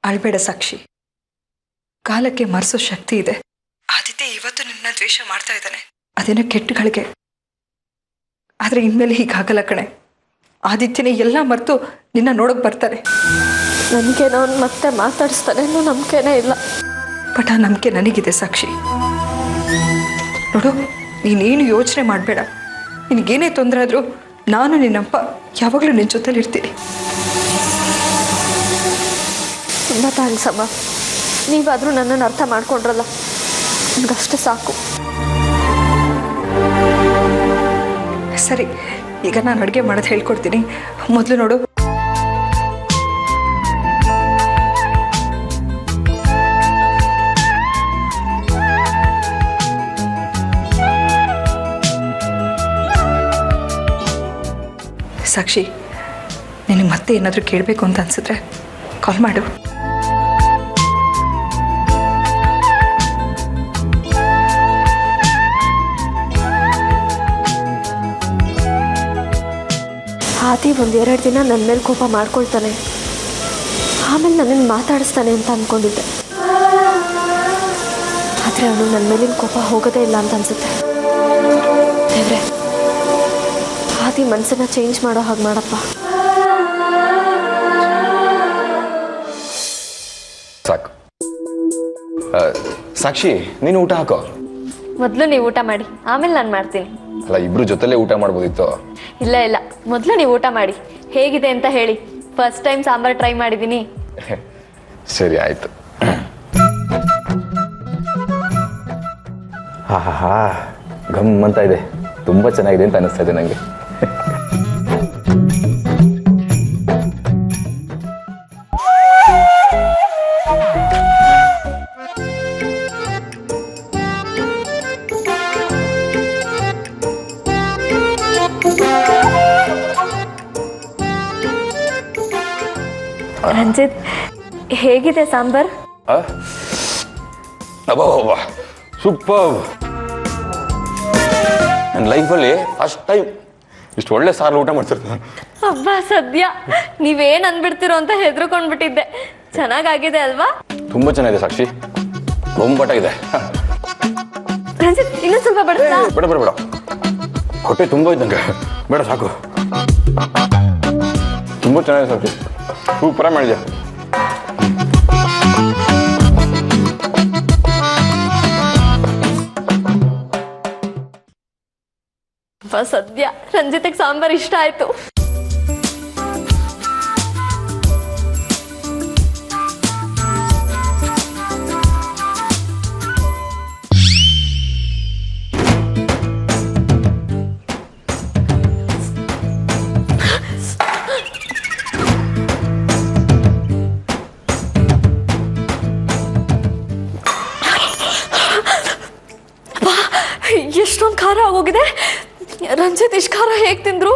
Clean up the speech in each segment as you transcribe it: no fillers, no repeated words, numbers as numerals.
ಅಳ್ಬೇಡ ಸಾಕ್ಷಿ, ಕಾಲಕ್ಕೆ ಮರೆಸೋ ಶಕ್ತಿ ಇದೆ. ಆದಿತ್ಯ ಇವತ್ತು ನಿನ್ನ ದ್ವೇಷ ಮಾಡ್ತಾ ಇದ್ದಾನೆ, ಅದೇನೋ ಕೆಟ್ಟಗಳಿಗೆ. ಆದರೆ ಇನ್ಮೇಲೆ ಹೀಗಾಗಲ್ಲ ಕಣೆ. ಆದಿತ್ಯನೇ ಎಲ್ಲ ಮರೆತು ನಿನ್ನ ನೋಡೋಕೆ ಬರ್ತಾರೆ. ನನಗೇನೋ ಅವ್ನು ಮತ್ತೆ ಮಾತಾಡಿಸ್ತಾನೆ ಅನ್ನೋ ನಂಬಿಕೆನೇ ಇಲ್ಲ. ಬಟ್ ಆ ನಂಬಿಕೆ ನನಗಿದೆ ಸಾಕ್ಷಿ. ನೋಡು, ನೀನೇನು ಯೋಚನೆ ಮಾಡಬೇಡ. ನಿನಗೇನೇ ತೊಂದರೆ ಆದರೂ ನಾನು ನಿನ್ನಪ್ಪ ಯಾವಾಗಲೂ ನಿನ್ನ ಜೊತೆಲಿ ಇರ್ತೀನಿ. ತುಂಬ ಥ್ಯಾಂಕ್ಸ್ ಅಮ್ಮ. ನೀವಾದರೂ ನನ್ನನ್ನು ಅರ್ಥ ಮಾಡ್ಕೊಂಡ್ರಲ್ಲ, ನನಗಷ್ಟೇ ಸಾಕು. ಸರಿ, ಈಗ ನಾನು ಅಡುಗೆ ಮಾಡೋದು ಹೇಳ್ಕೊಡ್ತೀನಿ. ಮೊದಲು ನೋಡು, ಸಾಕ್ಷಿ, ನಿನಗೆ ಮತ್ತೆ ಏನಾದರೂ ಕೇಳಬೇಕು ಅಂತ ಅನಿಸಿದ್ರೆ ಕಾಲ್ ಮಾಡು. ಆದಿ ಒಂದೆರಡು ದಿನ ನನ್ನ ಮೇಲೆ ಕೋಪ ಮಾಡ್ಕೊಳ್ತಾನೆ, ಆಮೇಲೆ ನನ್ನನ್ನು ಮಾತಾಡಿಸ್ತಾನೆ ಅಂತ ಅಂದ್ಕೊಂಡಿದ್ದೆ. ಆದರೆ ಅವನು ನನ್ನ ಮೇಲಿನ ಕೋಪ ಹೋಗೋದೇ ಇಲ್ಲ ಅಂತ ಅನಿಸುತ್ತೆ. ದೇವ್ರೆ, ಆದಿ ಮನಸ್ಸನ್ನ ಚೇಂಜ್ ಮಾಡೋ ಹಾಗೆ ಮಾಡಪ್ಪ. ಸಾಕು. ಸಾಕ್ಷಿ, ನೀನು ಊಟ ಹಾಕೋ. ಮೊದಲು ನೀವು ಊಟ ಮಾಡಿ, ಆಮೇಲೆ ನಾನು ಮಾಡ್ತೀನಿ. ಅಲ್ಲ, ಇಬ್ರು ಜೊತೆಲೇ ಊಟ ಮಾಡ್ಬೋದಿತ್ತು. ಇಲ್ಲ ಇಲ್ಲ, ಮೊದಲು ನೀವು ಊಟ ಮಾಡಿ, ಹೇಗಿದೆ ಅಂತ ಹೇಳಿ. ಫಸ್ಟ್ ಟೈಮ್ ಸಾಂಬಾರು ಟ್ರೈ ಮಾಡಿದ್ದೀನಿ. ಸರಿ, ಆಯ್ತು. ಹಾ, ಗಮ್ ಅಂತ ಇದೆ. ತುಂಬಾ ಚೆನ್ನಾಗಿದೆ ಅಂತ ಅನಿಸ್ತಾ ಇದೆ ನನಗೆ. ರಂಜಿತ್, ಹೇಗಿದೆ ಸಾಂಬಾರ್? ಸೂಪರ್. ನನ್ನ ಲೈಫಲ್ಲಿ ಫಸ್ಟ್ ಟೈಮ್ ಇಷ್ಟು ಒಳ್ಳೆ ಸಾರು ಊಟ ಮಾಡ್ತಿರ್ತೀನಿ. ಅಬ್ಬಾ, ಸದ್ಯ ನೀವೇನ್ ಅನ್ಬಿಡ್ತಿರೋ ಅಂತ ಹೆದರ್ಕೊಂಡ್ಬಿಟ್ಟಿದ್ದೆ. ಚೆನ್ನಾಗಾಗಿದೆ ಅಲ್ವಾ? ತುಂಬಾ ಚೆನ್ನಾಗಿದೆ ಸಾಕ್ಷಿ, ಬೊಂಬಾಟಾಗಿದೆ. ರಂಜಿತ್, ಇನ್ನೂ ಸ್ವಲ್ಪ ಬಡಸ್ತಾ? ಬೇಡ ಬೇಡ ಬೇಡ, ಹೊಟ್ಟೆ ತುಂಬ ಇದ್ದಂಗೆ. ಬೇಡ, ಸಾಕು. ತುಂಬಾ ಚೆನ್ನಾಗಿದೆ ಸಾಕ್ಷಿ, ಸೂಪರಾಗಿ ಮಾಡಿದ್ಯಾ. ಸದ್ಯ ರಂಜಿತ್ಗೆ ಸಾಂಬಾರ್ ಇಷ್ಟ ಆಯ್ತು. ಎಷ್ಟೊಂದು ಖಾರ ಆಗೋಗಿದೆ. ರಂಜಿತ್ ಇಷ್ಟು ಖಾರ ಹೇಗೆ ತಿಂದ್ರು?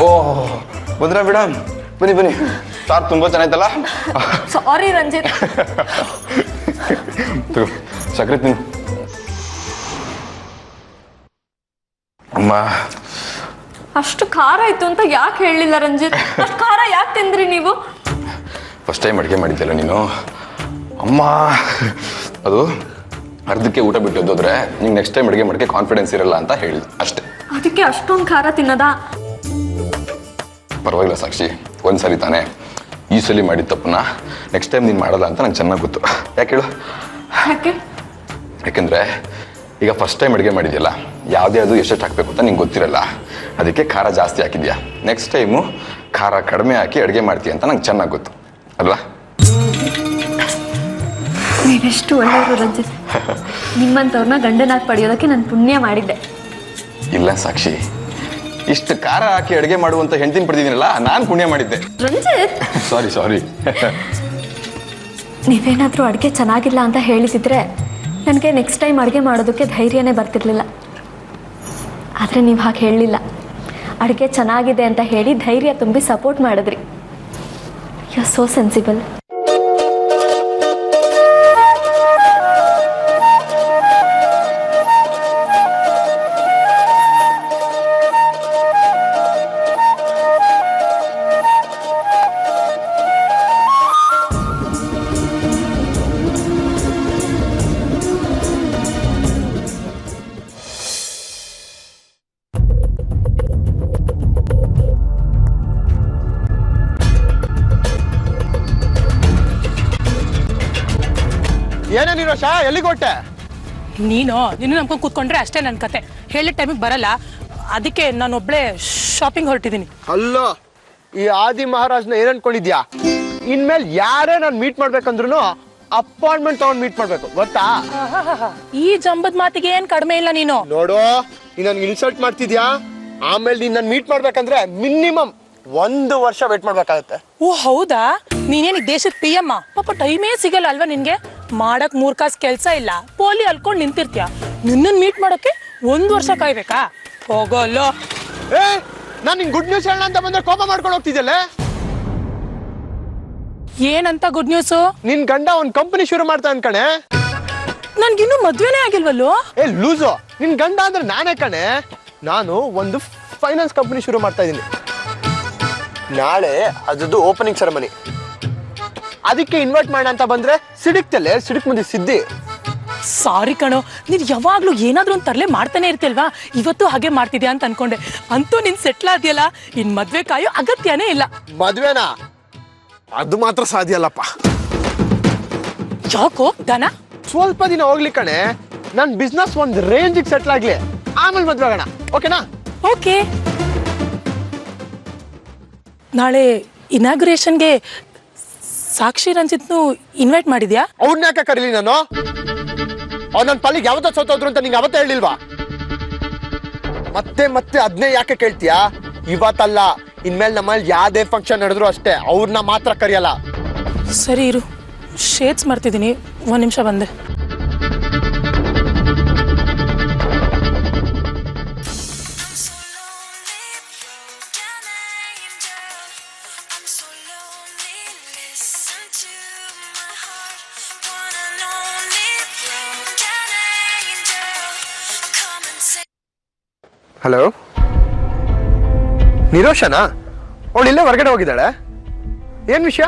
ಓಹ್, ಬಂದ್ರ ಮೇಡಮ್? ಬನ್ನಿ ಬನ್ನಿ, ಸಾರು ತುಂಬಾ ಚೆನ್ನಾಯ್ತಲ್ಲ. ಸಾರಿ ರಂಜಿತ್. ಸಕ್ಕರೆ ತಿನ್ನು. ಅಮ್ಮ, ಅಷ್ಟು ಖಾರ ಇತ್ತು ಅಂತ ಯಾಕೆ ಹೇಳಲಿಲ್ಲ ರಂಜಿತ್? ಅಷ್ಟು ಖಾರ ಯಾಕೆ ತಿಂದ್ರಿ ನೀವು? ಫಸ್ಟ್ ಟೈಮ್ ಅಡುಗೆ ಮಾಡಿದ್ದಲ್ಲ ನೀನು. ಅಮ್ಮ, ಅದು ಅರ್ಧಕ್ಕೆ ಊಟ ಬಿಟ್ಟೋದ್ರೆ ನಿಂಗೆ ನೆಕ್ಸ್ಟ್ ಟೈಮ್ ಅಡುಗೆ ಮಾಡೋಕ್ಕೆ ಕಾನ್ಫಿಡೆನ್ಸ್ ಇರಲ್ಲ ಅಂತ ಹೇಳಿದ್ದು ಅಷ್ಟೇ. ಅದಕ್ಕೆ ಅಷ್ಟೊಂದು ಖಾರ ತಿನ್ನೋದಾ? ಪರವಾಗಿಲ್ಲ ಸಾಕ್ಷಿ, ಒಂದ್ಸರಿ ತಾನೇ. ಈ ಸಲ ಮಾಡಿದ ತಪ್ಪನ್ನ ನೆಕ್ಸ್ಟ್ ಟೈಮ್ ನೀನು ಮಾಡಲ್ಲ ಅಂತ ನಂಗೆ ಚೆನ್ನಾಗಿ ಗೊತ್ತು. ಯಾಕೆ ಹೇಳು? ಯಾಕೆಂದರೆ ಈಗ ಫಸ್ಟ್ ಟೈಮ್ ಅಡುಗೆ ಮಾಡಿದ್ಯಲ್ಲ, ಯಾವುದೇ ಅದು ಎಷ್ಟೆಷ್ಟು ಹಾಕಬೇಕು ಅಂತ ನಿಂಗೆ ಗೊತ್ತಿರಲ್ಲ. ಅದಕ್ಕೆ ಖಾರ ಜಾಸ್ತಿ ಹಾಕಿದ್ಯಾ. ನೆಕ್ಸ್ಟ್ ಟೈಮು ಖಾರ ಕಡಿಮೆ ಹಾಕಿ ಅಡುಗೆ ಮಾಡ್ತೀಯ ಅಂತ ನಂಗೆ ಚೆನ್ನಾಗಿ ಗೊತ್ತು ಅಲ್ವಾ? ನೀವೆಷ್ಟು ಒಳ್ಳೆಯವರು ರಂಜಿತ್. ನಿಮ್ಮಂಥವ್ರನ್ನ ಗಂಡನಾಗಿ ಪಡೆಯೋದಕ್ಕೆ ನಾನು ಪುಣ್ಯ ಮಾಡಿದ್ದೆ. ಇಲ್ಲ ಸಾಕ್ಷಿ, ಇಷ್ಟು ಖಾರ ಹಾಕಿ ಅಡುಗೆ ಮಾಡುವಂತ ಹೆಂಡತಿನ ಪಡೆದಿದ್ದೀನಲ್ಲ, ನಾನು ಪುಣ್ಯ ಮಾಡಿದ್ದೆ. ರಂಜಿತ್, ಸಾರಿ. ನೀವೇನಾದರೂ ಅಡುಗೆ ಚೆನ್ನಾಗಿಲ್ಲ ಅಂತ ಹೇಳಿದಿದ್ರೆ ನನಗೆ ನೆಕ್ಸ್ಟ್ ಟೈಮ್ ಅಡುಗೆ ಮಾಡೋದಕ್ಕೆ ಧೈರ್ಯನೇ ಬರ್ತಿರ್ಲಿಲ್ಲ. ಆದರೆ ನೀವು ಹಾಗೆ ಹೇಳಲಿಲ್ಲ. ಅಡುಗೆ ಚೆನ್ನಾಗಿದೆ ಅಂತ ಹೇಳಿ ಧೈರ್ಯ ತುಂಬಿ ಸಪೋರ್ಟ್ ಮಾಡಿದ್ರಿ. You are so sensible. ಏನೇ ನಿರೋಷ ಎಲ್ಲಿಗೆ ಹೊಟ್ಟೆ? ನೀನು ನಂಬ್ಕೊಂಡು ಕೂತ್ಕೊಂಡ್ರೆ ಅಷ್ಟೇ ನನ್ನ ಕತೆ. ಹೇಳಿದ ಟೈಮಿಗೆ ಬರಲ್ಲ, ಅದಕ್ಕೆ ನಾನೊಬ್ಳೆ ಶಾಪಿಂಗ್ ಹೊರಟಿದ್ದೀನಿ. ಅಲ್ಲೋ, ಈ ಆದಿ ಮಹಾರಾಜ್ನ ಏನ್ ಅನ್ಕೊಂಡಿದ್ಯಾ? ಇನ್ಮೇಲೆ ಯಾರೇ ನಾನು ಮೀಟ್ ಮಾಡ್ಬೇಕಂದ್ರು ಅಪಾಯಿಂಟ್ಮೆಂಟ್ ತಗೊಂಡ್ ಮೀಟ್ ಮಾಡ್ಬೇಕು, ಗೊತ್ತಾ? ಈ ಜಂಬದ್ ಮಾತಿಗೆ ಏನ್ ಕಡಿಮೆ ಇಲ್ಲ ನೀನು. ನೋಡು, ನೀನ್ ನನ್ಗೆ ಇನ್ಸಲ್ಟ್ ಮಾಡ್ತಿದ್ಯಾ? ಆಮೇಲೆ ನೀನ್ ನನ್ ಮೀಟ್ ಮಾಡ್ಬೇಕಂದ್ರೆ ಮಿನಿಮಮ್ 1 ವರ್ಷ ವೇಟ್ ಮಾಡ್ಬೇಕಾಗತ್ತೆ. ಓ ಹೌದಾ? ನೀನೇನು ದೇಶದ PM? ಪಾಪ ಟೈಮೇ ಸಿಗಲ್ಲ ಅಲ್ವಾ ನಿನ್ಗೆ? ಮಾಡಕ್ 3 ಕಾಸು ಕೆಲ್ಸ ಇಲ್ಲ, ಪೋಲಿ ಅಲ್ಕೊಂಡ್ ನಿಂತಿರ್ತೀಯ. ನಿನ್ನನ್ ಮೀಟ್ ಮಾಡೋಕೆ 1 ವರ್ಷ ಕಾಯ್ಬೇಕಾ? ಹೋಗೋಲ್ಲ. ಏ, ನಾನ್ ನಿಂಗೆ ಗುಡ್ ನ್ಯೂಸ್ ಹೇಳೋಣ ಅಂತ ಬಂದ್ರೆ ಕೋಪ ಮಾಡ್ಕೊಂಡು ಹೋಗ್ತಿದ್ದಲ್ಲ. ಏನಂತ ಗುಡ್ ನ್ಯೂಸು? ನಿನ್ ಗಂಡ ಒಂದ್ ಕಂಪನಿ ಶುರು ಮಾಡ್ತಾ ಅನ್ಕಣೆ. ನನ್ಗಿನ್ನೂ ಮದ್ವೆನೇ ಆಗಿಲ್ವಲ್ಲೋ? ಏ ಲೂಸು, ನಿನ್ ಗಂಡ ಅಂದ್ರೆ ನಾನೇ ಕಣೆ. ನಾನು ಒಂದು ಫೈನಾನ್ಸ್ ಕಂಪನಿ ಶುರು ಮಾಡ್ತಾ ಇದ್ದೀನಿ. ನಾಳೆ ಅದ್ರದ್ದು ಓಪನಿಂಗ್ ಸೆರೆಮನಿ, ಅದಕ್ಕೆ ಇನ್ವೈಟ್ ಮಾಡೋಣ ಅಂತ ಬಂದ್ರೆ ಸಿಡಿಕ್ತಲೆ ಸಿಡಿಕ್ ಮುಂದೆ ಸಿದ್ದಿ. ಸಾರಿ ಕಣೋ, ನೀನ್ ಯಾವಾಗ್ಲೂ ಏನಾದ್ರೂ ಒಂದು ತರಲೆ ಮಾಡ್ತಾನೆ ಇರ್ತಿಲ್ವಾ? ಇವತ್ತು ಹಾಗೆ ಮಾಡ್ತಿದ್ಯಾ ಅಂತ ಅನ್ಕೊಂಡೆ. ಅಂತೂ ನೀನ್ ಸೆಟ್ಲ್ ಆದ್ಯಲ್ಲ, ಇನ್ ಮದ್ವೆ ಕಾಯೋ ಅಗತ್ಯನೇ ಇಲ್ಲ. ಮದ್ವೆನಾ? ಅದು ಮಾತ್ರ ಸಾಧ್ಯ ಅಲ್ಲಪ್ಪ. ಯಾಕೋ ದನ? ಸ್ವಲ್ಪ ದಿನ ಹೋಗ್ಲಿ ಕಣೆ, ನನ್ ಬಿಸ್ನೆಸ್ ಒಂದ್ ರೇಂಜಿಗೆ ಸೆಟ್ಲ್ ಆಗ್ಲಿ, ಆಮೇಲೆ ಮದ್ವೆ ಆಗೋಣ, ಓಕೆನಾ? ಓಕೆ. ನಾಳೆ ಇನಾಗ್ರೇಷನ್ಗೆ ಸಾಕ್ಷಿ ರಂಜಿತ್ನು ಇನ್ವೈಟ್ ಮಾಡಿದ್ಯಾ? ಅವ್ರನ್ನ ಯಾಕೆ ಕರೀಲಿ ನಾನು? ಅವ್ರು ನನ್ನ ಪಾಲಿಗೆ ಯಾವತ್ತೋ ಸೋತೋದ್ರು ಅಂತ ನಿಂಗೆ ಅವತ್ತೇ ಹೇಳಿಲ್ವಾ? ಮತ್ತೆ ಮತ್ತೆ ಅದನ್ನೇ ಯಾಕೆ ಕೇಳ್ತೀಯಾ? ಇವತ್ತಲ್ಲ, ಇನ್ಮೇಲೆ ನಮ್ಮಲ್ಲಿ ಯಾವ್ದೇ ಫಂಕ್ಷನ್ ನಡೆದ್ರು ಅಷ್ಟೇ, ಅವ್ರನ್ನ ಮಾತ್ರ ಕರೆಯಲ್ಲ. ಸರಿ ಇರು, ಶೇಡ್ಸ್ ಮಾಡ್ತಿದ್ದೀನಿ, 1 ನಿಮಿಷ ಬಂದೆ. ಹಲೋ, ನಿರೋಷನಾ? ಅವಳು ಇಲ್ಲೇ ಹೊರಗಡೆ ಹೋಗಿದ್ದಾಳೆ. ಏನ್ ವಿಷಯ?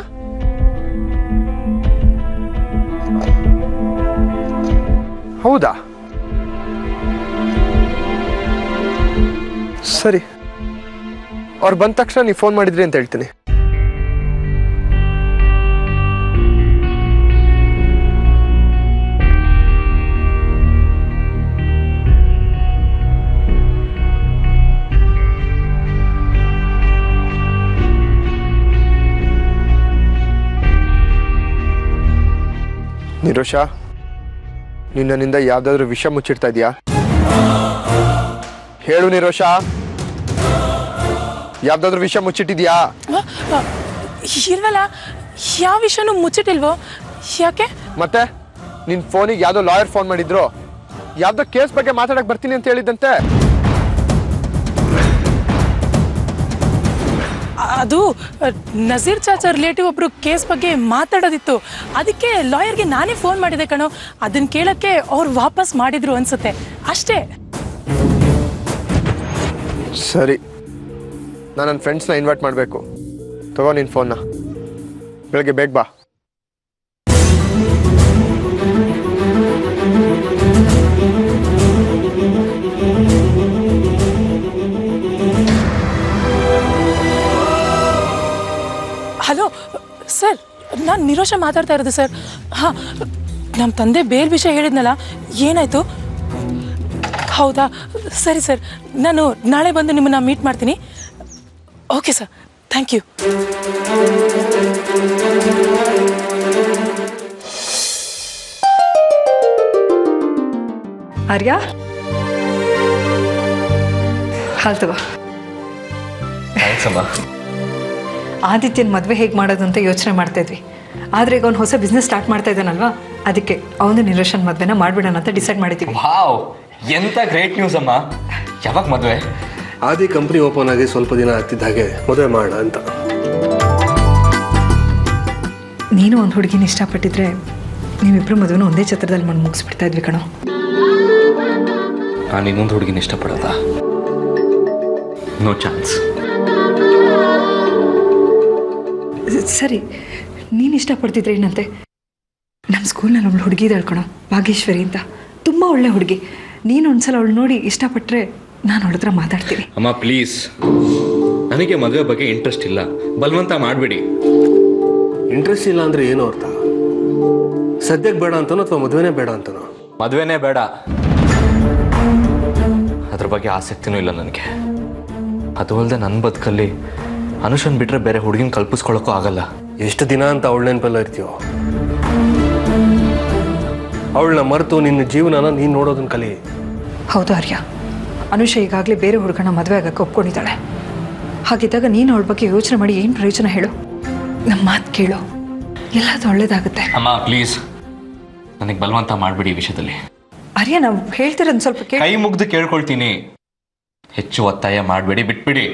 ಹೌದಾ? ಸರಿ, ಅವ್ರು ಬಂದ ತಕ್ಷಣ ನೀವು ಫೋನ್ ಮಾಡಿದ್ರಿ ಅಂತ ಹೇಳ್ತೀನಿ. ನಿರೋಷ, ನಿನ್ನಿಂದ ಯಾವ್ದಾದ್ರು ವಿಷಯ ಮುಚ್ಚಿಡ್ತಾ ಇದೆಯಾ? ಹೇಳು ನಿರೋಷ, ಯಾವ್ದಾದ್ರು ವಿಷಯ ಮುಚ್ಚಿಟ್ಟಿದ್ಯಾ? ಇಲ್ವಲ್ಲ, ಯಾವ ವಿಷಯನೂ ಮುಚ್ಚಿಟ್ಟಿಲ್ವೋ? ಯಾಕೆ? ಮತ್ತೆ ನಿನ್ ಫೋನಿಗೆ ಯಾವ್ದೋ ಲಾಯರ್ ಫೋನ್ ಮಾಡಿದ್ರು, ಯಾವ್ದೋ ಕೇಸ್ ಬಗ್ಗೆ ಮಾತಾಡಕ್ ಬರ್ತೀನಿ ಅಂತ ಹೇಳಿದಂತೆ. ಅದು ನಜೀರ್ ಚಾಚಾ ರಿಲೇಟಿವ್ ಒಬ್ರು ಕೇಸ್ ಬಗ್ಗೆ ಮಾತಾಡೋದಿತ್ತು, ಅದಕ್ಕೆ ಲಾಯರ್ಗೆ ನಾನೇ ಫೋನ್ ಮಾಡಿದೆ ಕಣೋ. ಅದನ್ನ ಕೇಳಕ್ಕೆ ಅವ್ರು ವಾಪಸ್ ಮಾಡಿದ್ರು ಅನ್ಸುತ್ತೆ, ಅಷ್ಟೇ. ಸರಿ, ನಾನು ನನ್ನ ಫ್ರೆಂಡ್ಸ್ನ ಇನ್ವೈಟ್ ಮಾಡಬೇಕು. ತಗೋ ನಿನ್ನ ಫೋನ್ನ, ಬೆಳಗ್ಗೆ ಬೇಗ ಬಾ. ಹಲೋ ಸರ್, ನಾನು ನಿರೋಷ ಮಾತಾಡ್ತಾ ಇರೋದು ಸರ್. ಹಾಂ, ನಮ್ಮ ತಂದೆ ಬೇಲ್ ವಿಷಯ ಹೇಳಿದ್ನಲ್ಲ, ಏನಾಯಿತು? ಹೌದಾ? ಸರಿ ಸರ್, ನಾನು ನಾಳೆ ಬಂದು ನಿಮ್ಮನ್ನು ಮೀಟ್ ಮಾಡ್ತೀನಿ. Okay sir, thank you. Arya, ಹಾಲ್ತವ. ಆದಿತ್ಯನ ಮದುವೆ ಹೇಗೆ ಮಾಡೋದು ಅಂತ ಯೋಚನೆ ಮಾಡ್ತಾ ಇದ್ವಿ. ಆದರೆ ಈಗ ಅವ್ನು ಹೊಸ ಬಿಸ್ನೆಸ್ ಸ್ಟಾರ್ಟ್ ಮಾಡ್ತಾ ಇದ್ದಾನಲ್ವಾ, ಅದಕ್ಕೆ ಅವನು ನಿರೋಷನ್ ಮದುವೆನ ಮಾಡಿಬಿಡೋಣ ಅಂತ ಡಿಸೈಡ್ ಮಾಡಿದ್ದೀವಿ. ವಾವ್, ಎಂತ ಗ್ರೇಟ್ ನ್ಯೂಸ್ ಅಮ್ಮ. ಯಾವಾಗ ಮದುವೆ? ಆದಿ ಕಂಪ್ನಿ ಓಪನ್ ಆಗಿ ಸ್ವಲ್ಪ ದಿನ ಆಗ್ತಿದ್ದ ಹಾಗೆ ಮದುವೆ ಮಾಡೋಣ ಅಂತ. ನೀನು ಒಂದು ಹುಡುಗಿನ ಇಷ್ಟಪಟ್ಟಿದ್ರೆ ನೀವಿಬ್ಬರು ಮದುವೆನ ಒಂದೇ ಛತ್ರದಲ್ಲಿ ಮಾಡಿ ಮುಗಿಸ್ಬಿಡ್ತಾ ಇದ್ವಿ ಕಣೋ. ನಾನು ಇನ್ನೊಂದು ಹುಡುಗಿನ ಇಷ್ಟಪಡೋದಾ? No chance. ಸರಿ, ನೀನು ಇಷ್ಟಪಡ್ತಿದ್ರೆ ಏನಂತೆ? ನಮ್ಮ ಸ್ಕೂಲ್ನಲ್ಲಿ ಅವಳು ಹುಡುಗಿ ಇದ್ದಾಳೆ ಕಣೋ, ಭಾಗೇಶ್ವರಿ ಅಂತ. ತುಂಬ ಒಳ್ಳೆ ಹುಡುಗಿ. ನೀನು ಒಂದ್ಸಲ ಅವಳು ನೋಡಿ ಇಷ್ಟಪಟ್ಟರೆ ನಾನು ಅವಳ ಹತ್ರ ಮಾತಾಡ್ತೀನಿ. ಅಮ್ಮ ಪ್ಲೀಸ್, ನನಗೆ ಮದುವೆ ಬಗ್ಗೆ ಇಂಟ್ರೆಸ್ಟ್ ಇಲ್ಲ, ಬಲವಂತ ಮಾಡಬೇಡಿ. ಇಂಟ್ರೆಸ್ಟ್ ಇಲ್ಲ ಅಂದರೆ ಏನು ಅರ್ಥ? ಸದ್ಯಕ್ಕೆ ಬೇಡ ಅಂತನೋ ಅಥವಾ ಮದುವೆನೇ ಬೇಡ ಅಂತನೋ? ಮದುವೆನೇ ಬೇಡ, ಅದ್ರ ಬಗ್ಗೆ ಆಸಕ್ತಿನೂ ಇಲ್ಲ ನನಗೆ. ಅದು ಅಲ್ಲದೆ ನನ್ನ ಬದುಕಲ್ಲಿ ಅನುಷನ್ ಬಿಟ್ಟರೆ ಬೇರೆ ಹುಡುಗಿನ ಕಲ್ಪಿಸ್ಕೊಳ್ಳೋಕ್ಕೂ ಆಗಲ್ಲ. ಎಷ್ಟು ದಿನ ಅಂತ ಅವಳ ನೆನಪೆಲ್ಲ ಇರ್ತೀಯೋ? ಅವಳನ್ನ ಮರೆತು ನಿನ್ನ ಜೀವನನ ನೀನು ನೋಡೋದನ್ನ ಕಲಿ. ಹೌದು ಆರ್ಯ, ಅನುಷ ಈಗಾಗಲೇ ಬೇರೆ ಹುಡುಗನ ಮದುವೆ ಆಗಕ್ಕೆ ಒಪ್ಕೊಂಡಿದ್ದಾಳೆ. ಹಾಗಿದ್ದಾಗ ನೀನು ಅವಳ ಬಗ್ಗೆ ಯೋಚನೆ ಮಾಡಿ ಏನು ಪ್ರಯೋಜನ ಹೇಳು? ನಮ್ಮ ಮಾತು ಕೇಳು, ಎಲ್ಲದು ಒಳ್ಳೇದಾಗುತ್ತೆ. ಅಮ್ಮ ಪ್ಲೀಸ್, ನನಗೆ ಬಲವಂತ ಮಾಡಬೇಡಿ ಈ ವಿಷಯದಲ್ಲಿ. ಆರ್ಯ, ನಾವು ಹೇಳ್ತಿರೋದು ಸ್ವಲ್ಪ ಕೇಳಿ. ಕೈ ಮುಗ್ದು ಕೇಳ್ಕೊಳ್ತೀನಿ, ಹೆಚ್ಚು ಒತ್ತಾಯ ಮಾಡಬೇಡಿ, ಬಿಟ್ಬಿಡಿ.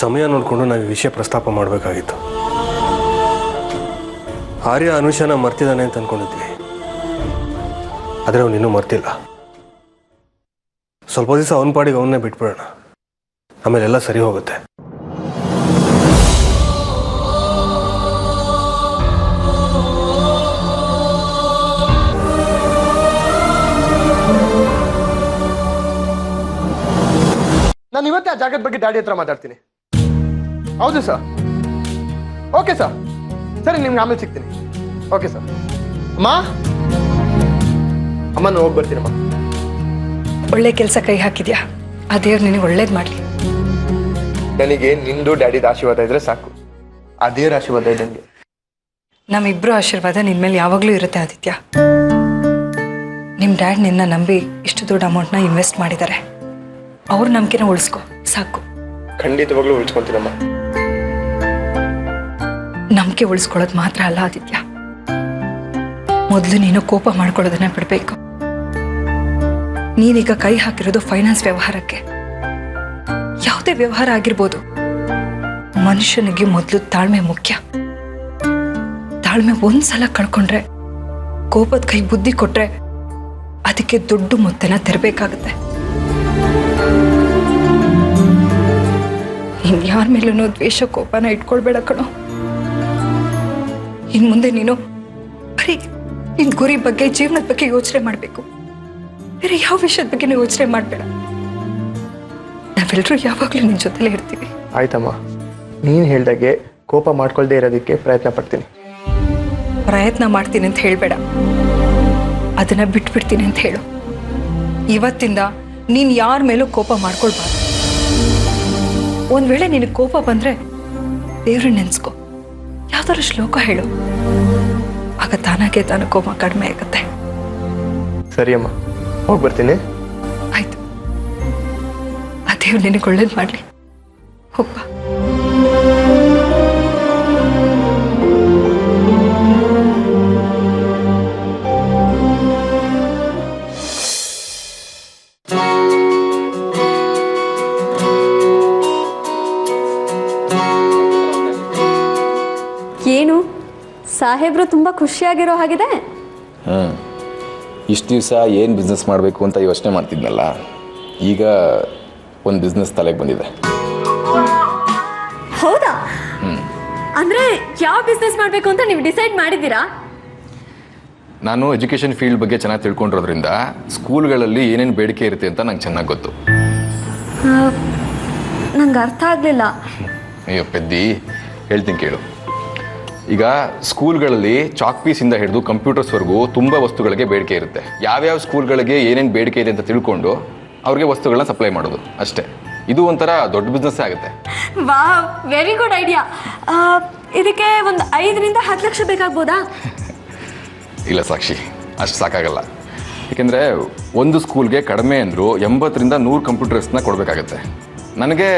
ಸಮಯ ನೋಡಿಕೊಂಡು ನಾವು ಈ ವಿಷಯ ಪ್ರಸ್ತಾಪ ಮಾಡಬೇಕಾಗಿತ್ತು. ಆರ್ಯ ಅನುಷನ ಮರ್ತಿದ್ದಾನೆ ಅಂತ ಅನ್ಕೊಂಡಿದ್ವಿ, ಆದರೆ ಅವನು ಇನ್ನೂ ಮರ್ತಿಲ್ಲ. ಸ್ವಲ್ಪ ದಿವಸ ಅವನ ಪಾಡಿಗೆ ಅವನ್ನೇ ಬಿಟ್ಬಿಡೋಣ, ಆಮೇಲೆ ಎಲ್ಲ ಸರಿ ಹೋಗುತ್ತೆ. ನಾನು ಇವತ್ತೇ ಆ ಜಾಗದ ಬಗ್ಗೆ ಡ್ಯಾಡಿ ಹತ್ರ ಮಾತಾಡ್ತೀನಿ. ಹೌದು ಸರ್. ಓಕೆ ಸರ್, ಸರಿ, ನಿಮ್ಗೆ ಆಮೇಲೆ ಸಿಗ್ತೀನಿ. Okay sir. ಅಮ್ಮ ನಾನು ಹೋಗಿ ಬರ್ತೀನಮ್ಮ. ಒಳ್ಳೆ ಕೆಲಸ ಕೈ ಹಾಕಿದ್ಯಾ, ಆ ದೇವ್ರು ನಿನಗೆ ಒಳ್ಳೇದು ಮಾಡಲಿ. ನನಗೆ ನಿಂದು ಡ್ಯಾಡಿದ ಆಶೀರ್ವಾದ ಇದ್ರೆ ಸಾಕು. ಆ ದೇವ್ರ ಆಶೀರ್ವಾದ ಇದೆ ನನಗೆ. ನಮ್ಮಿಬ್ಬರು ಆಶೀರ್ವಾದ ನಿನ್ನ ಮೇಲೆ ಯಾವಾಗಲೂ ಇರುತ್ತೆ ಆದಿತ್ಯ. ನಿಮ್ಮ ಡ್ಯಾಡ್ ನಿನ್ನ ನಂಬಿ ಇಷ್ಟು ದೊಡ್ಡ ಅಮೌಂಟ್ನ ಇನ್ವೆಸ್ಟ್ ಮಾಡಿದ್ದಾರೆ. ಅವ್ರ ನಂಬಿಕೆನ ಉಳಿಸ್ಕೊ ಸಾಕು. ಖಂಡಿತವಾಗ್ಲೂ ಉಳಿಸ್ಕೊಂತೀನಮ್ಮ. ನಂಬಿಕೆ ಉಳಿಸ್ಕೊಳ್ಳೋದು ಮಾತ್ರ ಅಲ್ಲ ಆದಿತ್ಯ, ಮೊದಲು ನೀನು ಕೋಪ ಮಾಡ್ಕೊಳ್ಳೋದನ್ನ ಬಿಡಬೇಕು. ನೀನೀಗ ಕೈ ಹಾಕಿರೋದು ಫೈನಾನ್ಸ್ ವ್ಯವಹಾರಕ್ಕೆ. ಯಾವುದೇ ವ್ಯವಹಾರ ಆಗಿರ್ಬೋದು, ಮನುಷ್ಯನಿಗೆ ಮೊದಲು ತಾಳ್ಮೆ ಮುಖ್ಯ. ತಾಳ್ಮೆ ಒಂದ್ಸಲ ಕಳ್ಕೊಂಡ್ರೆ, ಕೋಪದ ಕೈ ಬುದ್ಧಿ ಕೊಟ್ರೆ ಅದಕ್ಕೆ ದೊಡ್ಡ ಮೊತ್ತನ ತೆರಬೇಕಾಗುತ್ತೆ. ಇನ್ಯಾರ ಮೇಲೂ ದ್ವೇಷ ಕೋಪನ ಇಟ್ಕೊಳ್ಬೇಡ ಕಣೋ. ಇನ್ ಮುಂದೆ ನೀನು ಬರೀ ನಿನ್ ಗುರಿ ಬಗ್ಗೆ, ಜೀವನದ ಬಗ್ಗೆ ಯೋಚನೆ ಮಾಡಬೇಕು. ಬೇರೆ ಯಾವ ವಿಷಯದ ಬಗ್ಗೆ ಯೋಚನೆ ಮಾಡಬೇಡ. ನಾವೆಲ್ಲರೂ ಯಾವಾಗಲೂ ನಿನ್ನ ಜೊತೆಲೇ ಇರ್ತೀವಿ. ಆಯ್ತಮ್ಮ, ನೀನು ಹೇಳ್ದಾಗೆ ಕೋಪ ಮಾಡ್ಕೊಳ್ದೇ ಇರೋದಕ್ಕೆ ಪ್ರಯತ್ನ ಪಡ್ತೀನಿ. ಪ್ರಯತ್ನ ಮಾಡ್ತೀನಿ ಅಂತ ಹೇಳಬೇಡ, ಅದನ್ನ ಬಿಟ್ಬಿಡ್ತೀನಿ ಅಂತ ಹೇಳು. ಇವತ್ತಿಂದ ನೀನು ಯಾರ ಮೇಲೂ ಕೋಪ ಮಾಡ್ಕೊಳ್ಬಾರ್ದು. ಒಂದ್ ವೇಳೆ ನಿನಗೆ ಕೋಪ ಬಂದ್ರೆ ದೇವ್ರನ್ನ ನೆನ್ಸ್ಕೊ, ಯಾವ್ದಾದ್ರು ಶ್ಲೋಕ ಹೇಳು, ಆಗ ತಾನಾಗೆ ತಾನು ಕೋಪ ಕಡಿಮೆ ಆಗುತ್ತೆ. ಸರಿ ಅಮ್ಮ, ಹೋಗಿ ಬರ್ತೀನಿ. ಆಯ್ತು, ಆ ದೇವ್ರು ನಿನಗೆ ಒಳ್ಳೇದು ಮಾಡಲಿ. ಹೋಗ್ಬಾ. ಏನು ಸಾಹೇಬ್ರು ತುಂಬ ಖುಷಿಯಾಗಿರೋ ಹಾಗಿದೆ. ಇಷ್ಟು ದಿವಸ ಏನು ಬಿಸ್ನೆಸ್ ಮಾಡಬೇಕು ಅಂತ ಯೋಚನೆ ಮಾಡ್ತಿದ್ನಲ್ಲ, ಈಗ ಒಂದು ಬಿಸ್ನೆಸ್ ತಲೆಗೆ ಬಂದಿದೆ. ಹೌದಾ? ಅಂದ್ರೆ ಯಾವ ಬಿಸ್ನೆಸ್ ಮಾಡಬೇಕು ಅಂತ ನೀವು ಡಿಸೈಡ್ ಮಾಡಿದ್ದೀರಾ? ನಾನು ಎಜುಕೇಷನ್ ಫೀಲ್ಡ್ ಬಗ್ಗೆ ಚೆನ್ನಾಗಿ ತಿಳ್ಕೊಂಡಿರೋದ್ರಿಂದ ಸ್ಕೂಲ್ಗಳಲ್ಲಿ ಏನೇನು ಬೇಡಿಕೆ ಇರುತ್ತೆ ಅಂತ ನಂಗೆ ಚೆನ್ನಾಗಿ ಗೊತ್ತು. ನಂಗೆ ಅರ್ಥ ಆಗಲಿಲ್ಲ. ಅಯ್ಯೋ ಪೆದ್ದಿ, ಹೇಳ್ತೀನಿ ಕೇಳು. ಈಗ ಸ್ಕೂಲ್ಗಳಲ್ಲಿ ಚಾಕ್ ಪೀಸಿಂದ ಹಿಡಿದು ಕಂಪ್ಯೂಟರ್ಸ್ವರೆಗೂ ತುಂಬ ವಸ್ತುಗಳಿಗೆ ಬೇಡಿಕೆ ಇರುತ್ತೆ. ಯಾವ್ಯಾವ ಸ್ಕೂಲ್ಗಳಿಗೆ ಏನೇನು ಬೇಡಿಕೆ ಇದೆ ಅಂತ ತಿಳ್ಕೊಂಡು ಅವ್ರಿಗೆ ವಸ್ತುಗಳನ್ನ ಸಪ್ಲೈ ಮಾಡೋದು ಅಷ್ಟೇ. ಇದು ಒಂಥರ ದೊಡ್ಡ ಬಿಸ್ನೆಸ್ ಆಗುತ್ತೆ. Wow, very good idea. ಇದಕ್ಕೆ ಒಂದು 5ರಿಂದ 10 ಲಕ್ಷ ಬೇಕಾಗ್ಬೋದಾ? ಇಲ್ಲ ಸಾಕ್ಷಿ, ಅಷ್ಟು ಸಾಕಾಗಲ್ಲ. ಏಕೆಂದರೆ ಒಂದು ಸ್ಕೂಲ್ಗೆ ಕಡಿಮೆ ಅಂದರೂ 80ರಿಂದ 100 ಕಂಪ್ಯೂಟರ್ಸ್ನ ಕೊಡಬೇಕಾಗತ್ತೆ. ನನಗೆ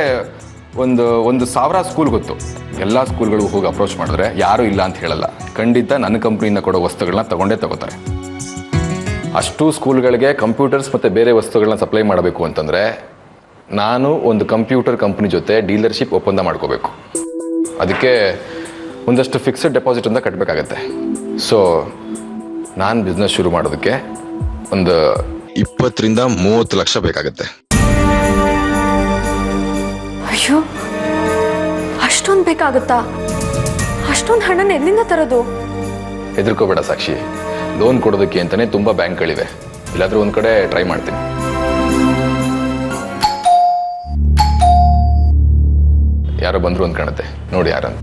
ಒಂದು 1000 ಸ್ಕೂಲ್ ಗೊತ್ತು. ಎಲ್ಲ ಸ್ಕೂಲ್ಗಳಿಗೂ ಹೋಗಿ ಅಪ್ರೋಚ್ ಮಾಡಿದ್ರೆ ಯಾರೂ ಇಲ್ಲ ಅಂತ ಹೇಳಲ್ಲ. ಖಂಡಿತ ನನ್ನ ಕಂಪ್ನಿಯಿಂದ ಕೊಡೋ ವಸ್ತುಗಳನ್ನ ತಗೋತಾರೆ. ಅಷ್ಟು ಸ್ಕೂಲ್ಗಳಿಗೆ ಕಂಪ್ಯೂಟರ್ಸ್ ಮತ್ತು ಬೇರೆ ವಸ್ತುಗಳನ್ನ ಸಪ್ಲೈ ಮಾಡಬೇಕು ಅಂತಂದರೆ ನಾನು ಒಂದು ಕಂಪ್ಯೂಟರ್ ಕಂಪ್ನಿ ಜೊತೆ ಡೀಲರ್ಶಿಪ್ ಒಪ್ಪಂದ ಮಾಡ್ಕೋಬೇಕು. ಅದಕ್ಕೆ ಒಂದಷ್ಟು ಫಿಕ್ಸ್ಡ್ ಡೆಪಾಸಿಟ್ ಅಂತ ಕಟ್ಟಬೇಕಾಗತ್ತೆ. ಸೊ ನಾನು ಬಿಸ್ನೆಸ್ ಶುರು ಮಾಡೋದಕ್ಕೆ ಒಂದು 20ರಿಂದ 30 ಲಕ್ಷ ಬೇಕಾಗತ್ತೆ. ಅಯ್ಯೋ, ಅಷ್ಟೊಂದು ಬೇಕಾಗುತ್ತಾ? ಅಷ್ಟೊಂದು ಹಣನ ಎಲ್ಲಿಂದ ತರೋದು? ಹೆದರ್ಕೋಬೇಡ ಸಾಕ್ಷಿ, ಲೋನ್ ಕೊಡೋದಕ್ಕೆ ಅಂತಲೇ ತುಂಬ ಬ್ಯಾಂಕ್ಗಳಿವೆ. ಇಲ್ಲಾಂದ್ರೆ ಒಂದು ಕಡೆ ಟ್ರೈ ಮಾಡ್ತೀನಿ. ಯಾರೋ ಬಂದರು ಅಂತ ಕಾಣುತ್ತೆ, ನೋಡಿ ಯಾರಂತ.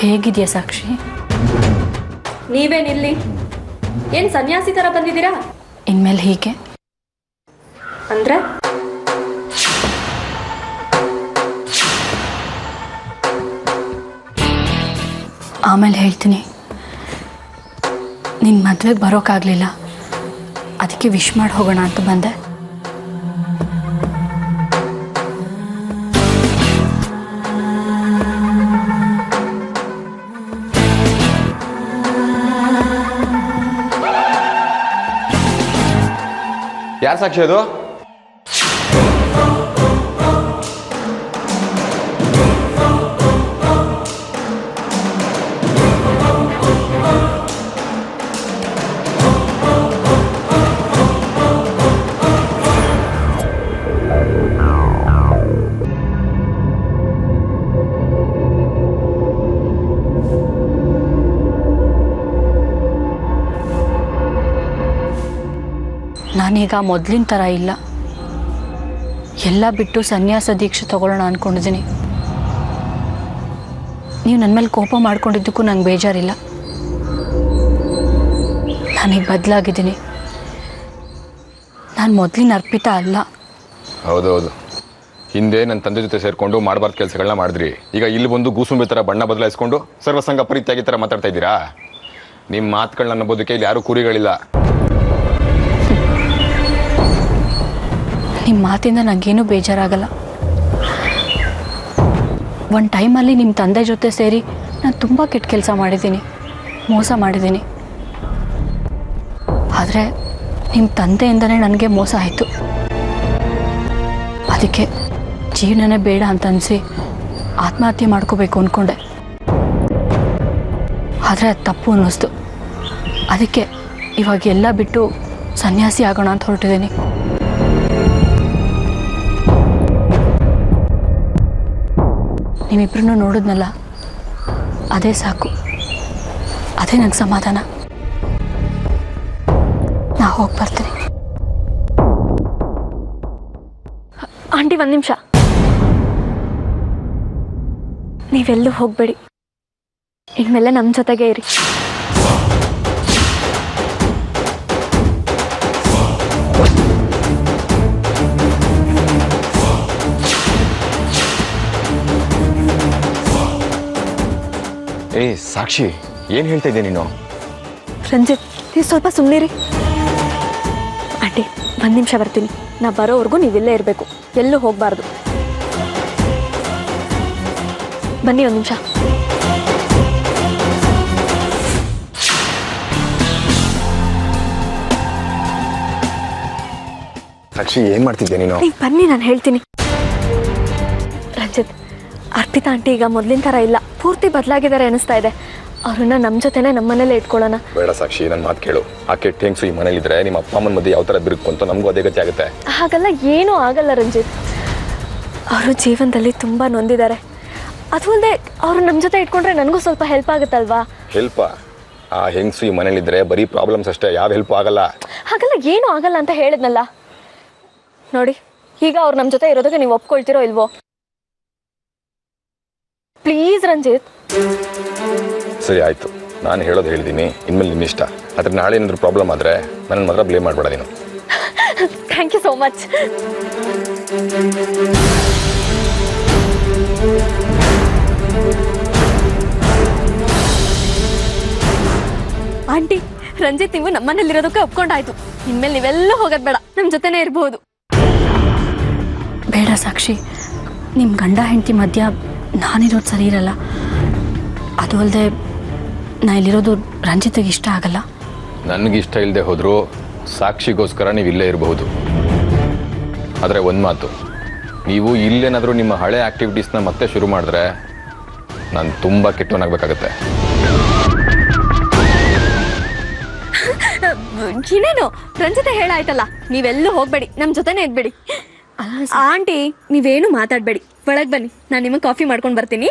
ಹೇಗಿದೆಯಾ ಸಾಕ್ಷಿ? ನೀವೇನಿಲ್ಲಿ ಏನು ಸನ್ಯಾಸಿ ಥರ ಬಂದಿದ್ದೀರಾ? ಇನ್ಮೇಲೆ ಹೀಗೆ ಅಂದ್ರೆ ಆಮೇಲೆ ಹೇಳ್ತೀನಿ. ನಿನ್ನ ಮದುವೆಗೆ ಬರೋಕ್ಕಾಗಲಿಲ್ಲ, ಅದಕ್ಕೆ ವಿಶ್ ಮಾಡಿ ಹೋಗೋಣ ಅಂತ ಬಂದೆ. ಯಾರು ಸಾಕ್ಷಿ ಅದು? ನಾನೀಗ ಮೊದಲಿನ ಥರ ಇಲ್ಲ, ಎಲ್ಲ ಬಿಟ್ಟು ಸನ್ಯಾಸ ದೀಕ್ಷೆ ತಗೊಳ್ಳೋಣ ಅಂದ್ಕೊಂಡಿದ್ದೀನಿ. ನೀವು ನನ್ನ ಮೇಲೆ ಕೋಪ ಮಾಡ್ಕೊಂಡಿದ್ದಕ್ಕೂ ನಂಗೆ ಬೇಜಾರಿಲ್ಲ. ನಾನೀಗ ಬದಲಾಗಿದ್ದೀನಿ. ನಾನು ಮೊದಲಿನ ಅರ್ಪಿತಾ ಅಲ್ಲ. ಹೌದೌದು, ಹಿಂದೆ ನನ್ನ ತಂದೆ ಜೊತೆ ಸೇರಿಕೊಂಡು ಮಾಡಬಾರ್ದು ಕೆಲಸಗಳನ್ನ ಮಾಡಿದ್ರಿ. ಈಗ ಇಲ್ಲಿ ಬಂದು ಗೂಸುಂಬಿ ಥರ ಬಣ್ಣ ಬದಲಾಯಿಸ್ಕೊಂಡು ಸರ್ವಸಂಗ ಪರಿತ್ಯಾಗಿ ಥರ ಮಾತಾಡ್ತಾ ಇದ್ದೀರಾ? ನಿಮ್ಮ ಮಾತುಗಳನ್ನ ನಂಬೋದಕ್ಕೆ ಇಲ್ಲಿ ಯಾರೂ ಕುರಿಗಳಿಲ್ಲ. ನಿಮ್ಮ ಮಾತಿಂದ ನನಗೇನೂ ಬೇಜಾರಾಗಲ್ಲ. ಒಂದು ಟೈಮಲ್ಲಿ ನಿಮ್ಮ ತಂದೆ ಜೊತೆ ಸೇರಿ ನಾನು ತುಂಬ ಕೆಟ್ಟ ಕೆಲಸ ಮಾಡಿದ್ದೀನಿ, ಮೋಸ ಮಾಡಿದ್ದೀನಿ. ಆದರೆ ನಿಮ್ಮ ತಂದೆಯಿಂದನೇ ನನಗೆ ಮೋಸ ಆಯಿತು. ಅದಕ್ಕೆ ಜೀವನನೇ ಬೇಡ ಅಂತ ಅನಿಸಿ ಆತ್ಮಹತ್ಯೆ ಮಾಡ್ಕೋಬೇಕು ಅಂದ್ಕೊಂಡೆ. ಆದರೆ ಅದು ತಪ್ಪು ಅನ್ನಿಸ್ತು. ಅದಕ್ಕೆ ಇವಾಗ ಎಲ್ಲ ಬಿಟ್ಟು ಸನ್ಯಾಸಿ ಆಗೋಣ ಅಂತ ಹೊರಟಿದ್ದೀನಿ. ನಿಮ್ಮಿಬ್ಬರನ್ನು ನೋಡಿದ್ನಲ್ಲ, ಅದೇ ಸಾಕು, ಅದೇ ನನಗೆ ಸಮಾಧಾನ. ನಾ ಹೋಗಿ ಬರ್ತೀನಿ. ಆಂಟಿ, ಒಂದು ನಿಮಿಷ. ನೀವೆಲ್ಲೂ ಹೋಗಬೇಡಿ, ಇನ್ಮೇಲೆ ನಮ್ಮ ಜೊತೆಗೆ ಇರಿ. ಏ ಸಾಕ್ಷಿ, ಏನು ಹೇಳ್ತಾ ಇದ್ದೆ ನೀನು? ರಂಜಿತ್, ನೀವು ಸ್ವಲ್ಪ ಸುಮ್ಮನಿರಿ. ಆಂಟಿ, ಒಂದು ನಿಮಿಷ ಬರ್ತೀನಿ. ನಾ ಬರೋವರೆಗೂ ನೀವಿಲ್ಲೇ ಇರಬೇಕು, ಎಲ್ಲೂ ಹೋಗಬಾರ್ದು. ಬನ್ನಿ, ಒಂದು ನಿಮಿಷ. ಸಾಕ್ಷಿ, ಏನು ಮಾಡ್ತಿದ್ದೆ ನೀನು? ನೀವು ಬನ್ನಿ, ನಾನು ಹೇಳ್ತೀನಿ. ರಂಜಿತ್, ಅರ್ಪಿತಾ ಆಂಟಿ ಈಗ ಮೊದಲಿನ ಥರ ಇಲ್ಲ, ಪೂರ್ತಿ ಬದಲಾಗಿದ್ದಾರೆ ಅನಿಸ್ತಾ ಇದೆ. ಅವ್ರನ್ನ ನಮ್ಮ ಜೊತೆನೇ ನಮ್ಮ ಮನೇಲೆ ಇಟ್ಕೊಳ್ಳೋಣ. ಬೇಡ ಸಾಕ್ಷಿ, ನನ್ನ ಮಾತು ಕೇಳು. ಆ ಕೆಟ್ಟ ಹೆಂಗ್ಸು ಈ ಮನೇಲಿದ್ರೆ ನಿಮ್ಮ ಅಪ್ಪ ಅಮ್ಮನ ಮಧ್ಯೆ ಯಾವ ಥರ ಬಿರುಕು ಅಂತ ನಮಗೂ ಅದೇ ಗತಿ ಆಗುತ್ತೆ. ಹಾಗೆಲ್ಲ ಏನೂ ಆಗಲ್ಲ ರಂಜಿತ್. ಅವರು ಜೀವನದಲ್ಲಿ ತುಂಬ ನೊಂದಿದ್ದಾರೆ. ಅದು ಅಲ್ಲದೆ ಅವರು ನಮ್ಮ ಜೊತೆ ಇಟ್ಕೊಂಡ್ರೆ ನನಗೂ ಸ್ವಲ್ಪ ಹೆಲ್ಪ್ ಆಗುತ್ತಲ್ವಾ? ಹೆಲ್ಪ? ಆ ಹೆಂಗ್ಸು ಈ ಮನೇಲಿದ್ರೆ ಬರೀ ಪ್ರಾಬ್ಲಮ್ಸ್ ಅಷ್ಟೇ, ಯಾವ ಹೆಲ್ಪ್ ಆಗಲ್ಲ. ಹಾಗೆಲ್ಲ ಏನೂ ಆಗಲ್ಲ ಅಂತ ಹೇಳಿದ್ನಲ್ಲ. ನೋಡಿ, ಈಗ ಅವ್ರು ನಮ್ಮ ಜೊತೆ ಇರೋದಕ್ಕೆ ನೀವು ಒಪ್ಕೊಳ್ತಿರೋ ಇಲ್ವೋ? ಪ್ಲೀಸ್ ರಂಜಿತ್. ಸರಿ ಆಯಿತು, ನಾನು ಹೇಳೋದು ಹೇಳಿದ್ದೀನಿ, ಇನ್ಮೇಲೆ ನಿನ್ನ ಇಷ್ಟ. ಆದರೆ ನಾಳೆ ಏನಾದರೂ ಪ್ರಾಬ್ಲಮ್ ಆದರೆ ನನ್ನ ಮಾತ್ರ ಬ್ಲೇಮ್ ಮಾಡಬೇಡ ನೀನು. Thank you so much. Aunty, Ranjith ನೀವು ನಮ್ಮನೇಲಿರೋದಕ್ಕೆ ಒಪ್ಕೊಂಡಾಯ್ತು. ಇನ್ಮೇಲೆ ನೀವೆಲ್ಲ ಹೋಗೋದು ಬೇಡ, ನಮ್ಮ ಜೊತೆನೇ ಇರಬಹುದು. ಬೇಡ ಸಾಕ್ಷಿ, ನಿಮ್ಮ ಗಂಡ ಹೆಂಡತಿ ಮಧ್ಯ ನಾನಿರೋದು ಸರಿ ಇರಲ್ಲ. ಅದು ಅಲ್ಲದೆ ನಾ ಇಲ್ಲಿರೋದು ರಂಜಿತ್ಗೆ ಇಷ್ಟ ಆಗಲ್ಲ. ನನಗಿಷ್ಟ ಇಲ್ಲದೆ ಹೋದರೂ ಸಾಕ್ಷಿಗೋಸ್ಕರ ನೀವು ಇಲ್ಲೇ ಇರಬಹುದು. ಆದರೆ ಒಂದು ಮಾತು, ನೀವು ಇಲ್ಲೇನಾದರೂ ನಿಮ್ಮ ಹಳೆ ಆ್ಯಕ್ಟಿವಿಟೀಸ್ನ ಮತ್ತೆ ಶುರು ಮಾಡಿದ್ರೆ ನಾನು ತುಂಬ ಕೆಟ್ಟವನಾಗಬೇಕಾಗತ್ತೆ. ಇನ್ನೇನು ರಂಜಿತ ಹೇಳಾಯ್ತಲ್ಲ, ನೀವೆಲ್ಲೂ ಹೋಗಬೇಡಿ, ನಮ್ಮ ಜೊತೆನೇ ಇದ್ಬೇಡಿ. ಆಂಟಿ ನೀವೇನು ಮಾತಾಡಬೇಡಿ, ಒಳಗೆ ಬನ್ನಿ, ನಾನು ನಿಮಗೆ ಕಾಫಿ ಮಾಡ್ಕೊಂಡು ಬರ್ತೀನಿ.